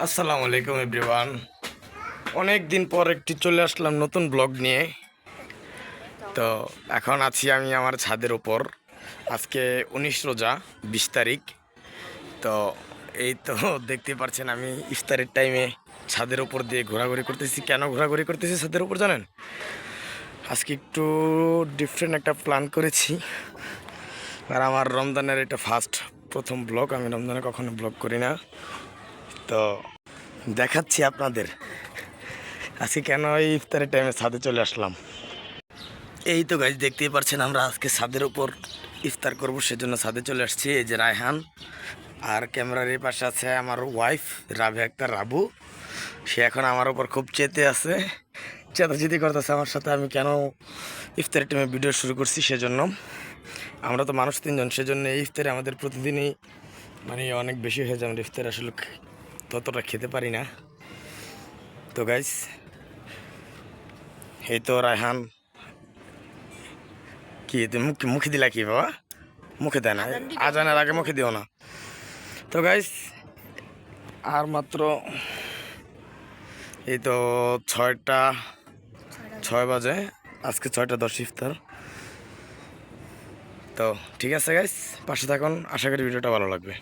আসসালামু আলাইকুম এভরিওয়ান। অনেক দিন পর একটি চলে আসলাম নতুন ব্লগ নিয়ে। তো এখন আছি আমি আমার ছাদের ওপর। আজকে 19 রোজা 20 তারিখ। তো এই তো দেখতে পাচ্ছেন আমি ইফতারের টাইমে ছাদের ওপর দিয়ে ঘোরাঘুরি করতেছি। কেন ঘোরাঘুরি করতেছি ছাদের ওপর জানেন? আজকে একটু ডিফারেন্ট একটা প্ল্যান করেছি। আর আমার রমজানের এটা প্রথম ব্লগ। আমি রমজানে কখনো ব্লগ করি না। তো দেখাচ্ছি আপনাদের আজকে কেন এই ইফতারের টাইমে ছাদে চলে আসলাম। এই তো গাইজ দেখতেই পাচ্ছেন আমরা আজকে ছাদের উপর ইফতার করব, সেজন্য ছাদে চলে আসছি। এই যে রায়হান, আর ক্যামেরার এই পাশে আছে আমার ওয়াইফ রাবি আক্তার রাবু। সে এখন আমার উপর খুব চেতে আছে, চেতাচেতি করতেছে আমার সাথে আমি কেন ইফতারের টাইমে ভিডিও শুরু করছি। সেজন্য আমরা তো মানুষ তিনজন, সেজন্য এই ইফতারে আমাদের প্রতিদিনই মানে অনেক বেশি হয়ে যায়। আমরা ইফতার আসলে ততটা খেতে পারি না। তো গাইজ এই তো রায়হান, কি তুমি মুখে দিলা কি বাবা? মুখে দেয় না, আজানের আগে মুখে দিও না। তো গাইস আর মাত্র এই তো 6টা 6 বাজে, আজকে 6টা 10 ইফতার। তো ঠিক আছে গাইস, পাশে থাকুন, আশা করি ভিডিওটা ভালো লাগবে।